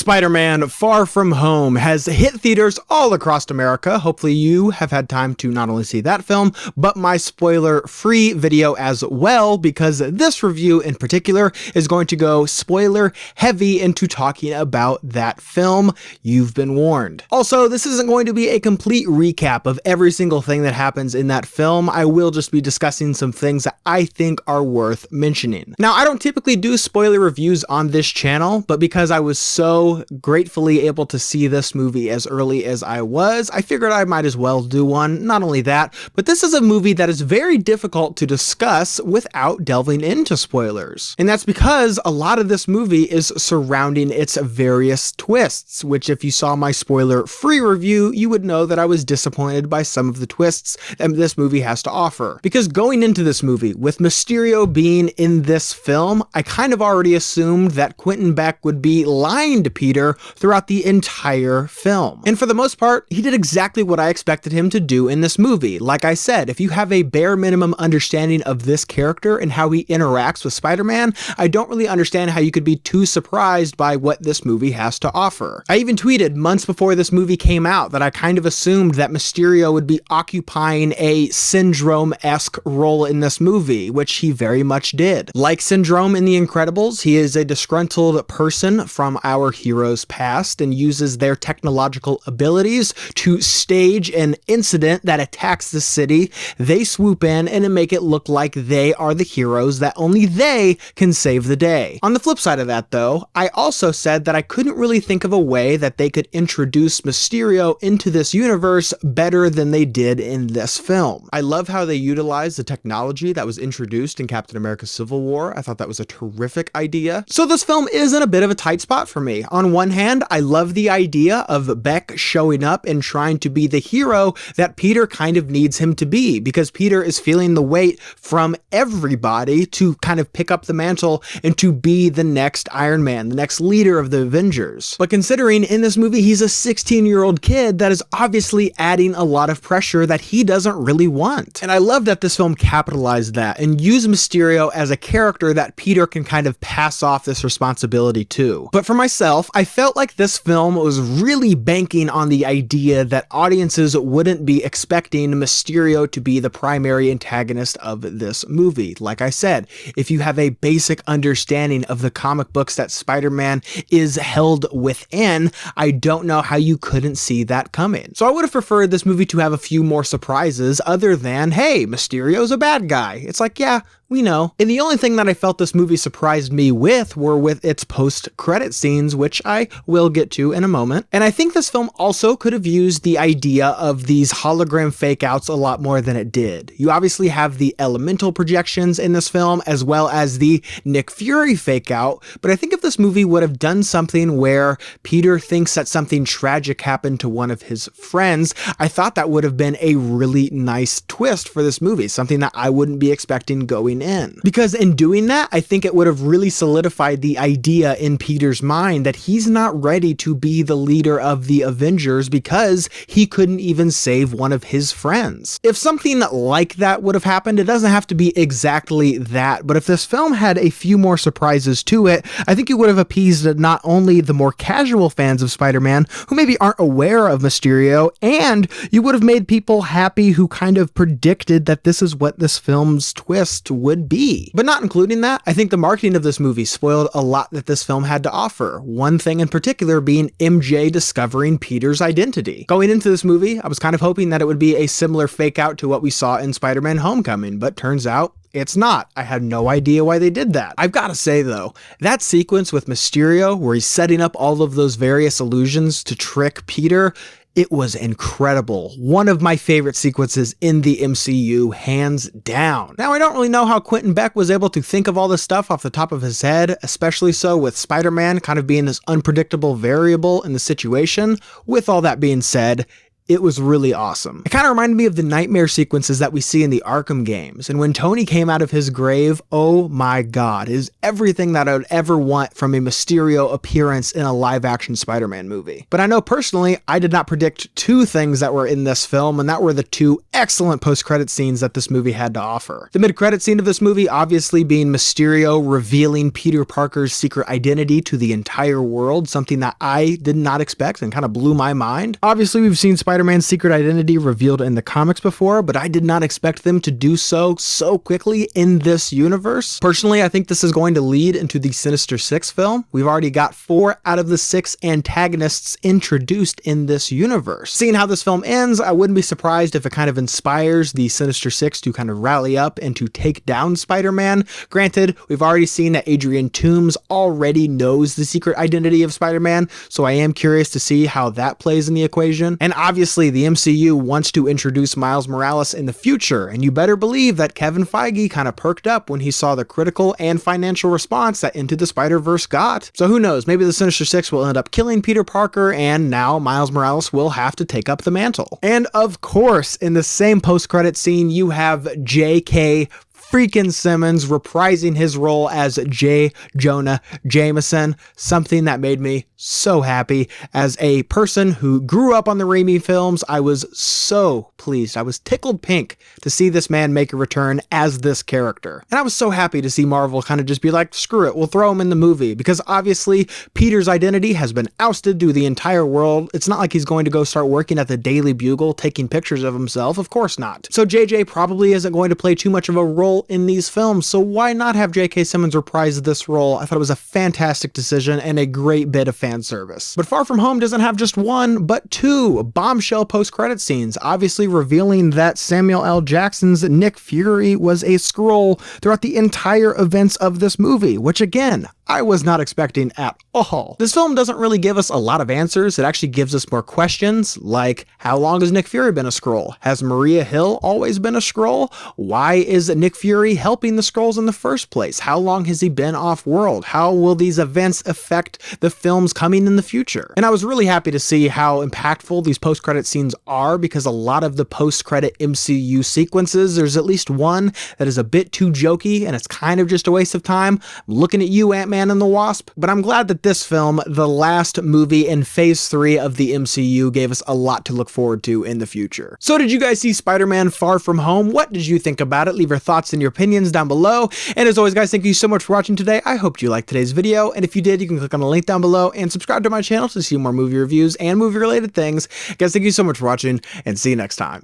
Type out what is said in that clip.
Spider-Man: Far From Home has hit theaters all across America. Hopefully you have had time to not only see that film, but my spoiler-free video as well, because this review in particular is going to go spoiler-heavy into talking about that film. You've been warned. Also, this isn't going to be a complete recap of every single thing that happens in that film. I will just be discussing some things that I think are worth mentioning. Now, I don't typically do spoiler reviews on this channel, but because I was so gratefully able to see this movie as early as I was, I figured I might as well do one. Not only that, but this is a movie that is very difficult to discuss without delving into spoilers. And that's because a lot of this movie is surrounding its various twists, which if you saw my spoiler-free review, you would know that I was disappointed by some of the twists that this movie has to offer. Because going into this movie, with Mysterio being in this film, I kind of already assumed that Quentin Beck would be lying to Peter throughout the entire film. And for the most part, he did exactly what I expected him to do in this movie. Like I said, if you have a bare minimum understanding of this character and how he interacts with Spider-Man, I don't really understand how you could be too surprised by what this movie has to offer. I even tweeted months before this movie came out that I kind of assumed that Mysterio would be occupying a Syndrome-esque role in this movie, which he very much did. Like Syndrome in The Incredibles, he is a disgruntled person from our hero's past and uses their technological abilities to stage an incident that attacks the city. They swoop in and make it look like they are the heroes, that only they can save the day. On the flip side of that though, I also said that I couldn't really think of a way that they could introduce Mysterio into this universe better than they did in this film. I love how they utilized the technology that was introduced in Captain America: Civil War. I thought that was a terrific idea. So this film is in a bit of a tight spot for me. On one hand, I love the idea of Beck showing up and trying to be the hero that Peter kind of needs him to be, because Peter is feeling the weight from everybody to kind of pick up the mantle and to be the next Iron Man, the next leader of the Avengers. But considering in this movie he's a 16-year-old kid, that is obviously adding a lot of pressure that he doesn't really want. And I love that this film capitalized that and used Mysterio as a character that Peter can kind of pass off this responsibility to. But for myself, I felt like this film was really banking on the idea that audiences wouldn't be expecting Mysterio to be the primary antagonist of this movie. Like I said, if you have a basic understanding of the comic books that Spider-Man is held within, I don't know how you couldn't see that coming. So I would have preferred this movie to have a few more surprises other than, hey, Mysterio's a bad guy. It's like, yeah, we know. And the only thing that I felt this movie surprised me with were with its post-credit scenes, which I will get to in a moment. And I think this film also could have used the idea of these hologram fake-outs a lot more than it did. You obviously have the elemental projections in this film, as well as the Nick Fury fake-out, but I think if this movie would have done something where Peter thinks that something tragic happened to one of his friends, I thought that would have been a really nice twist for this movie, something that I wouldn't be expecting going in. Because in doing that, I think it would have really solidified the idea in Peter's mind that he's not ready to be the leader of the Avengers because he couldn't even save one of his friends. If something like that would have happened, it doesn't have to be exactly that, but if this film had a few more surprises to it, I think it would have appeased not only the more casual fans of Spider-Man who maybe aren't aware of Mysterio, and you would have made people happy who kind of predicted that this is what this film's twist would be. But not including that, I think the marketing of this movie spoiled a lot that this film had to offer. One thing in particular being MJ discovering Peter's identity. Going into this movie, I was kind of hoping that it would be a similar fake out to what we saw in Spider-Man: Homecoming, but turns out it's not. I had no idea why they did that. I've got to say though, that sequence with Mysterio where he's setting up all of those various illusions to trick Peter, it was incredible. One of my favorite sequences in the MCU, hands down. Now, I don't really know how Quentin Beck was able to think of all this stuff off the top of his head, especially so with Spider-Man kind of being this unpredictable variable in the situation. With all that being said, it was really awesome. It kind of reminded me of the nightmare sequences that we see in the Arkham games, and when Tony came out of his grave, oh my god, it is everything that I would ever want from a Mysterio appearance in a live-action Spider-Man movie. But I know personally, I did not predict two things that were in this film, and that were the two excellent post-credit scenes that this movie had to offer. The mid-credit scene of this movie obviously being Mysterio revealing Peter Parker's secret identity to the entire world, something that I did not expect and kind of blew my mind. Obviously, we've seen Spider-Man's secret identity revealed in the comics before, but I did not expect them to do so quickly in this universe. Personally, I think this is going to lead into the Sinister Six film. We've already got 4 out of the 6 antagonists introduced in this universe. Seeing how this film ends, I wouldn't be surprised if it kind of inspires the Sinister Six to kind of rally up and to take down Spider-Man. Granted, we've already seen that Adrian Toomes already knows the secret identity of Spider-Man, so I am curious to see how that plays in the equation. And obviously, the MCU wants to introduce Miles Morales in the future, and you better believe that Kevin Feige kind of perked up when he saw the critical and financial response that Into the Spider-Verse got. So who knows, maybe the Sinister Six will end up killing Peter Parker, and now Miles Morales will have to take up the mantle. And of course, in the same post-credit scene, you have J.K. freaking Simmons reprising his role as J. Jonah Jameson, something that made me so happy. As a person who grew up on the Raimi films, I was so pleased. I was tickled pink to see this man make a return as this character. And I was so happy to see Marvel kind of just be like, screw it, we'll throw him in the movie, because obviously Peter's identity has been ousted to the entire world. It's not like he's going to go start working at the Daily Bugle taking pictures of himself, of course not. So JJ probably isn't going to play too much of a role in these films, so why not have J.K. Simmons reprise this role? I thought it was a fantastic decision and a great bit of fan service. But Far From Home doesn't have just one, but 2 bombshell post-credit scenes, obviously revealing that Samuel L. Jackson's Nick Fury was a Skrull throughout the entire events of this movie, which again, I was not expecting at all. This film doesn't really give us a lot of answers. It actually gives us more questions, like how long has Nick Fury been a Skrull? Has Maria Hill always been a Skrull? Why is Nick Fury helping the Skrulls in the first place? How long has he been off-world? How will these events affect the films coming in the future? And I was really happy to see how impactful these post-credit scenes are, because a lot of the post-credit MCU sequences, there's at least one that is a bit too jokey and it's kind of just a waste of time. I'm looking at you, Ant-Man and the Wasp, but I'm glad that this film, the last movie in phase 3 of the MCU, gave us a lot to look forward to in the future. So did you guys see Spider-Man Far From Home? What did you think about it? Leave your thoughts and your opinions down below. And as always, guys, thank you so much for watching today. I hope you liked today's video, and if you did, you can click on the link down below and subscribe to my channel to see more movie reviews and movie related things. Guys, thank you so much for watching, and see you next time.